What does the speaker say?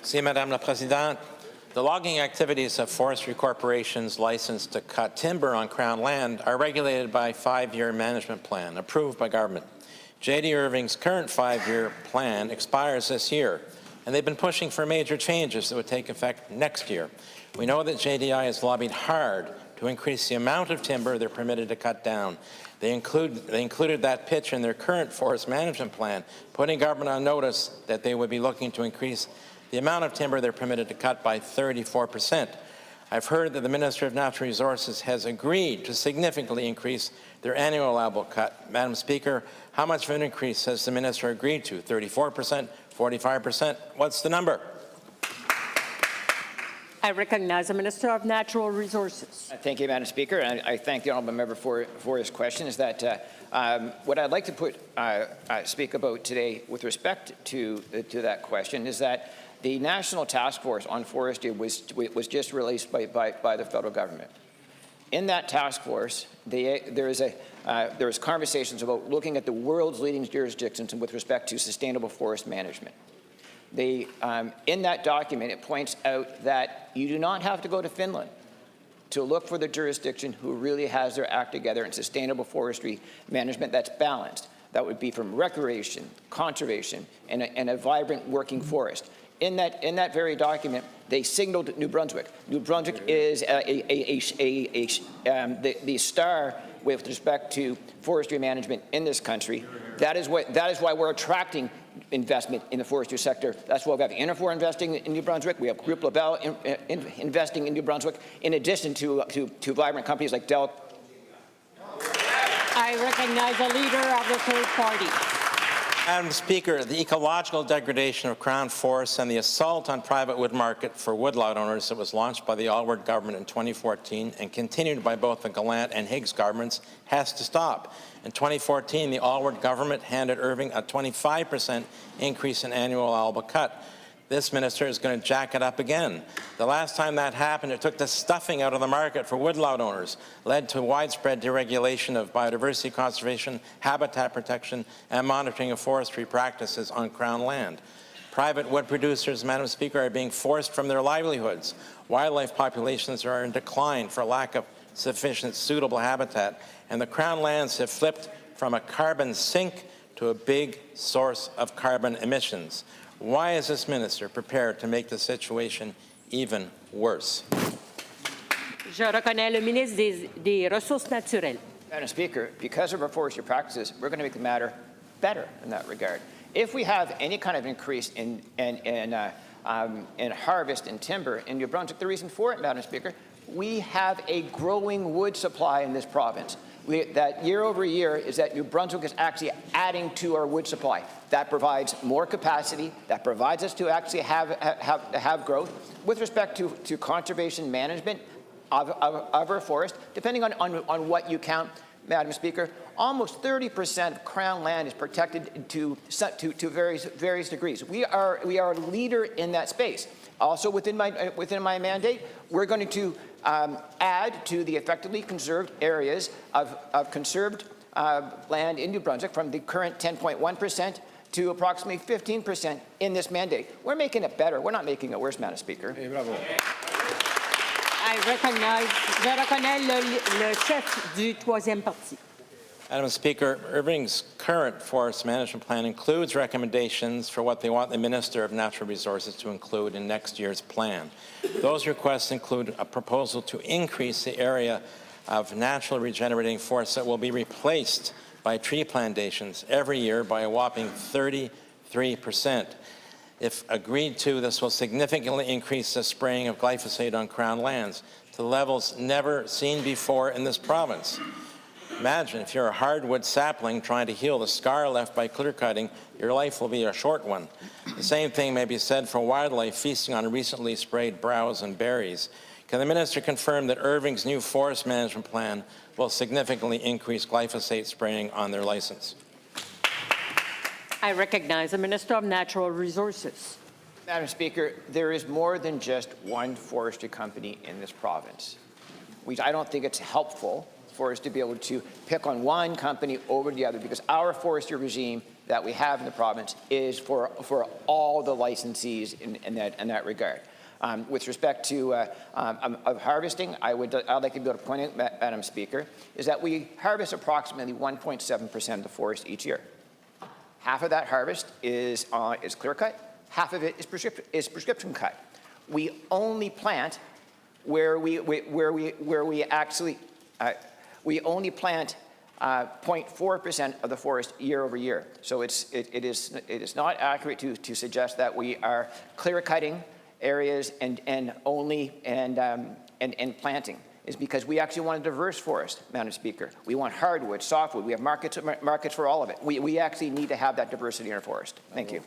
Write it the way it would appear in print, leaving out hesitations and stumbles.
Merci, Madame la Présidente. The logging activities of forestry corporations licensed to cut timber on Crown land are regulated by a 5-year management plan approved by government. J.D. Irving's current 5-year plan expires this year, and they've been pushing for major changes that would take effect next year. We know that JDI has lobbied hard to increase the amount of timber they're permitted to cut down. They included that pitch in their current forest management plan, putting government on notice that they would be looking to increase the amount of timber they're permitted to cut by 34%. I've heard that the Minister of Natural Resources has agreed to significantly increase their annual allowable cut. Madam Speaker, how much of an increase has the Minister agreed to? 34%, 45%? What's the number? I recognize the Minister of Natural Resources. Thank you, Madam Speaker. And I thank the honourable member for his question. Is that what I'd like to speak about today with respect to that question is that the National Task Force on Forestry was just released by the federal government. In that task force, there is conversations about looking at the world's leading jurisdictions with respect to sustainable forest management. In that document, it points out that you do not have to go to Finland to look for the jurisdiction who really has their act together in sustainable forestry management that's balanced. That would be from recreation, conservation, and a vibrant working forest. In that very document, they signaled New Brunswick. New Brunswick is the star with respect to forestry management in this country. That is why we're attracting investment in the forestry sector. That's why we have Interfor investing in New Brunswick. We have Group Labelle investing in New Brunswick, in addition to vibrant companies like Dell. I recognize the leader of the third party. Madam Speaker, the ecological degradation of Crown forests and the assault on private wood market for woodlot owners that was launched by the Alward government in 2014 and continued by both the Gallant and Higgs governments has to stop. In 2014, the Alward government handed Irving a 25% increase in annual allowable cut. This minister is going to jack it up again. The last time that happened, it took the stuffing out of the market for woodlot owners, led to widespread deregulation of biodiversity conservation, habitat protection, and monitoring of forestry practices on Crown land. Private wood producers, Madam Speaker, are being forced from their livelihoods. Wildlife populations are in decline for lack of sufficient suitable habitat, and the Crown lands have flipped from a carbon sink to a big source of carbon emissions. Why is this minister prepared to make the situation even worse? Je reconnais le ministre des Ressources naturelles. Madam Speaker, because of our forestry practices, we're going to make the matter better in that regard. If we have any kind of increase in harvest in timber in New Brunswick, the reason for it, Madam Speaker, we have a growing wood supply in this province. That year over year is that New Brunswick is actually adding to our wood supply. That provides more capacity. That provides us to actually have growth. With respect to conservation management of our forest, depending on what you count, Madam Speaker, almost 30% of Crown land is protected to various degrees. We are a leader in that space. Also within my mandate, we're going to add to the effectively conserved areas of conserved land in New Brunswick from the current 10.1% to approximately 15% in this mandate. We're making it better. We're not making it worse, Madam Speaker. Je reconnais le chef du troisième parti. Madam Speaker, Irving's current forest management plan includes recommendations for what they want the Minister of Natural Resources to include in next year's plan. Those requests include a proposal to increase the area of natural regenerating forests that will be replaced by tree plantations every year by a whopping 33%. If agreed to, this will significantly increase the spraying of glyphosate on Crown lands to levels never seen before in this province. Imagine if you're a hardwood sapling trying to heal the scar left by clear cutting, your life will be a short one. The same thing may be said for wildlife feasting on recently sprayed browse and berries. Can the minister confirm that Irving's new forest management plan will significantly increase glyphosate spraying on their license? I recognize the Minister of Natural Resources. Madam Speaker, there is more than just one forestry company in this province. I don't think it's helpful for us to be able to pick on one company over the other, because our forestry regime that we have in the province is for all the licensees in that regard. With respect to of harvesting, I'd like to be able to point out, Madam Speaker, is that we harvest approximately 1.7% of the forest each year. Half of that harvest is clear cut, half of it is prescription cut. We only plant where we actually we only plant 0.4% of the forest year over year. So it is not accurate to suggest that we are clear cutting areas and planting. Is because we actually want a diverse forest, Madam Speaker. We want hardwood, softwood. We have markets for all of it. We actually need to have that diversity in our forest. Thank you.